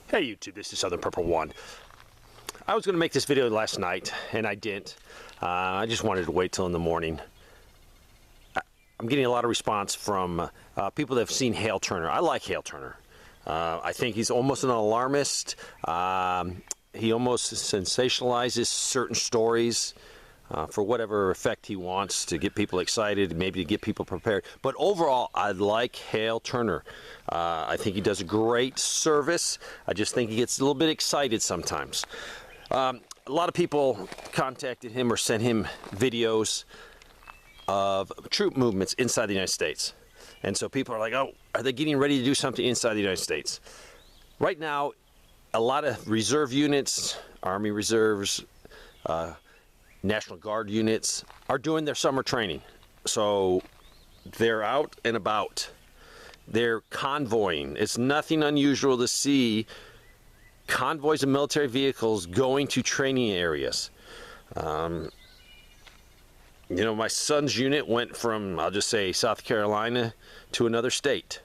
Hey YouTube, this is Southern Purple 1. I was going to make this video last night, and I didn't. I just wanted to wait till in the morning. I'm getting a lot of response from people that have seen Hal Turner. I like Hal Turner. I think he's almost an alarmist. He almost sensationalizes certain stories for whatever effect he wants to get people excited, maybe to get people prepared. But overall, I like Hal Turner. I think he does a great service. I just think he gets a little bit excited sometimes. A lot of people contacted him or sent him videos of troop movements inside the United States. And so people are like, oh, are they getting ready to do something inside the United States? Right now, a lot of reserve units, Army reserves, National Guard units are doing their summer training. So they're out and about. They're convoying. It's nothing unusual to see convoys of military vehicles going to training areas. You know, my son's unit went from, I'll just say, South Carolina to another state.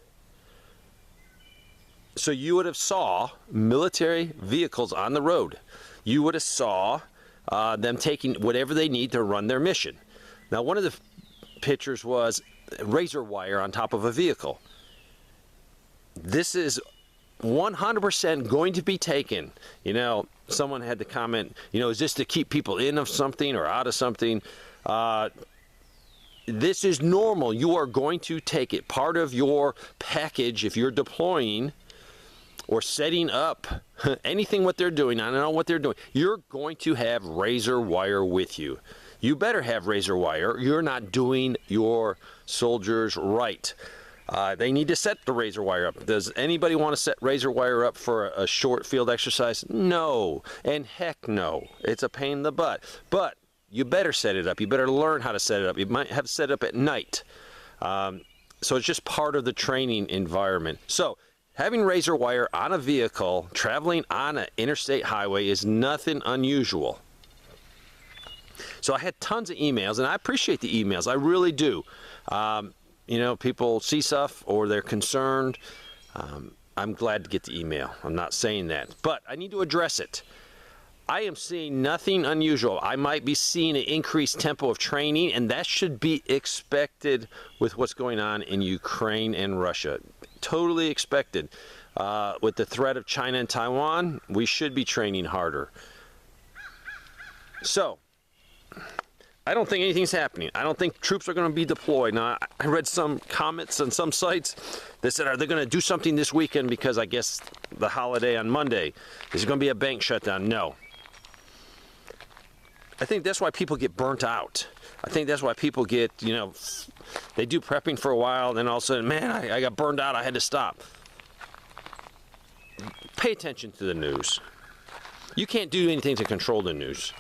So you would have saw military vehicles on the road. You would have saw them taking whatever they need to run their mission. Now, one of the pictures was razor wire on top of a vehicle. This is 100% going to be taken. You know, someone had to comment, you know, is this to keep people in of something or out of something? This is normal. You are going to take it. Part of your package, if you're deploying or setting up anything what they're doing, I don't know what they're doing, you're going to have razor wire with you. You better have razor wire. You're not doing your soldiers right. They need to set the razor wire up. Does anybody want to set razor wire up for a short field exercise? No, and heck no. It's a pain in the butt. But you better set it up. You better learn how to set it up. You might have to set it up at night. So it's just part of the training environment. So having razor wire on a vehicle traveling on an interstate highway is nothing unusual. So I had tons of emails, and I appreciate the emails. I really do. You know, people see stuff or they're concerned. I'm glad to get the email. I'm not saying that, but I need to address it. I am seeing nothing unusual. I might be seeing an increased tempo of training, and that should be expected with what's going on in Ukraine and Russia. Totally expected. With the threat of China and Taiwan, we should be training harder. So, I don't think anything's happening. I don't think troops are going to be deployed. Now, I read some comments on some sites that said, are they going to do something this weekend because I guess the holiday on Monday? Is it going to be a bank shutdown? No. I think that's why people get burnt out. I think that's why people get, you know, they do prepping for a while, and then all of a sudden, man, I got burned out, I had to stop. Pay attention to the news. You can't do anything to control the news.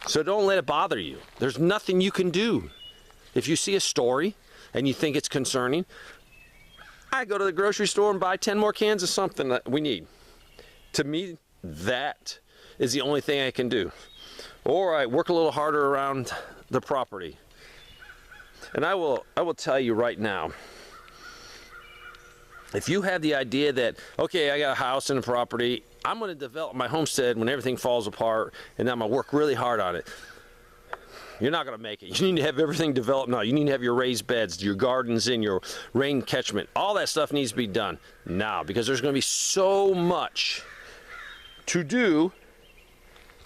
So don't let it bother you. There's nothing you can do. If you see a story and you think it's concerning, I go to the grocery store and buy 10 more cans of something that we need. To me, that is the only thing I can do. Or I work a little harder around the property. And I will tell you right now, if you have the idea that, okay, I got a house and a property, I'm going to develop my homestead when everything falls apart, and I'm going to work really hard on it, you're not going to make it. You need to have everything developed now. You need to have your raised beds, your gardens in, your rain catchment. All that stuff needs to be done now, because there's going to be so much to do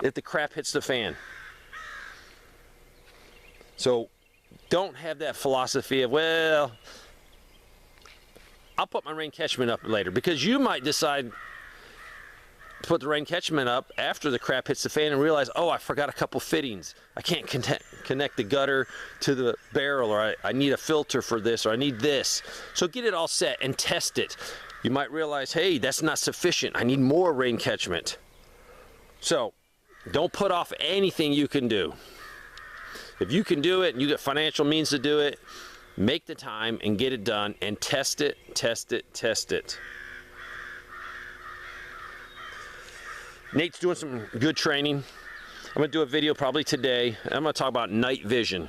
if the crap hits the fan. So don't have that philosophy of, well, I'll put my rain catchment up later, because you might decide to put the rain catchment up after the crap hits the fan and realize, oh, I forgot a couple fittings. I can't connect the gutter to the barrel, or I need a filter for this, or I need this. So get it all set and test it. You might realize, hey, that's not sufficient. I need more rain catchment. So don't put off anything you can do. If you can do it and you get financial means to do it, make the time and get it done, and test it, test it, test it. Nate's doing some good training. I'm going to do a video probably today. I'm going to talk about night vision.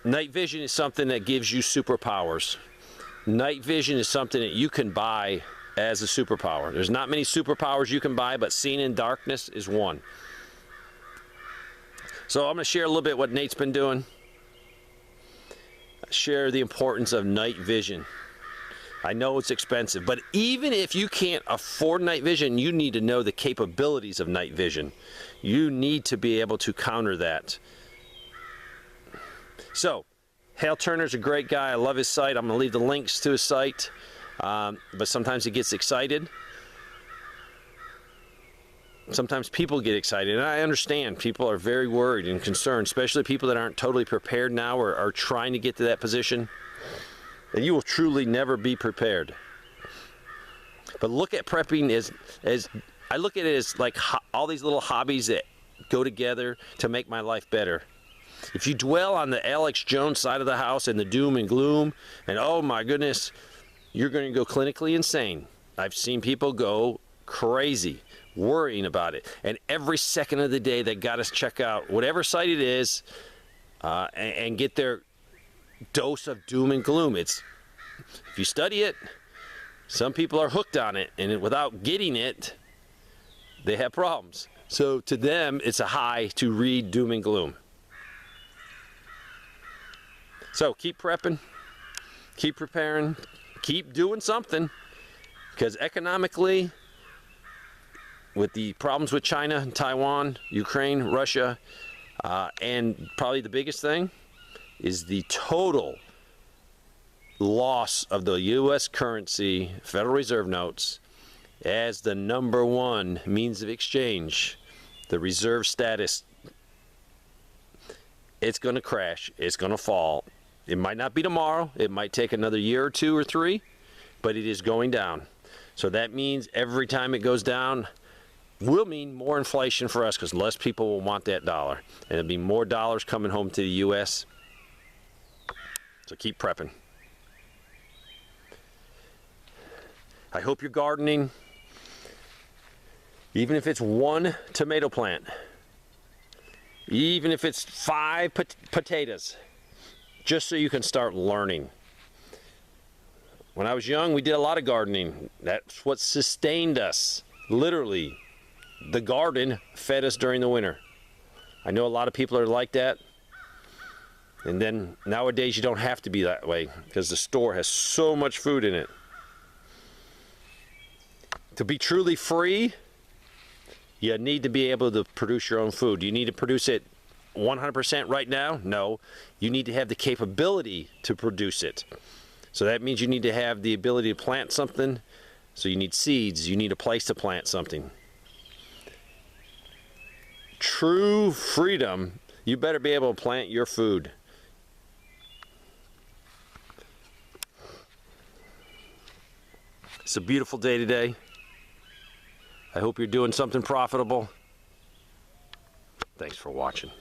Night vision is something that gives you superpowers. Night vision is something that you can buy as a superpower. There's not many superpowers you can buy, but seeing in darkness is one. So I'm going to share a little bit what Nate's been doing. Share the importance of night vision. I know it's expensive, but even if you can't afford night vision, you need to know the capabilities of night vision. You need to be able to counter that. So, Hal Turner's a great guy. I love his site. I'm going to leave the links to his site, but sometimes he gets excited. Sometimes people get excited, and I understand people are very worried and concerned, especially people that aren't totally prepared now or are trying to get to that position. And you will truly never be prepared. But look at prepping as I look at it as like all these little hobbies that go together to make my life better. If you dwell on the Alex Jones side of the house and the doom and gloom, and oh my goodness, you're going to go clinically insane. I've seen people go crazy worrying about it. And every second of the day they got to check out whatever site it is and get their dose of doom and gloom. If you study it, some people are hooked on it, and without getting it, they have problems. So to them, it's a high to read doom and gloom. So keep prepping, keep preparing, keep doing something, because economically, with the problems with China, Taiwan, Ukraine, Russia, and probably the biggest thing is the total loss of the U.S. currency, Federal Reserve notes, as the #1 means of exchange, the reserve status. It's going to crash. It's going to fall. It might not be tomorrow. It might take another year or 2 or 3, but it is going down. So that means every time it goes down will mean more inflation for us, because less people will want that dollar. And it'll be more dollars coming home to the U.S. So keep prepping. I hope you're gardening, even if it's 1 tomato plant, even if it's 5 potatoes, just so you can start learning. When I was young, we did a lot of gardening. That's what sustained us. Literally, the garden fed us during the winter. I know a lot of people are like that. And then nowadays you don't have to be that way, because the store has so much food in it. To be truly free, you need to be able to produce your own food. Do you need to produce it 100% right now? No. You need to have the capability to produce it. So that means you need to have the ability to plant something. So you need seeds. You need a place to plant something. True freedom, you better be able to plant your food. It's a beautiful day today. I hope you're doing something profitable. Thanks for watching.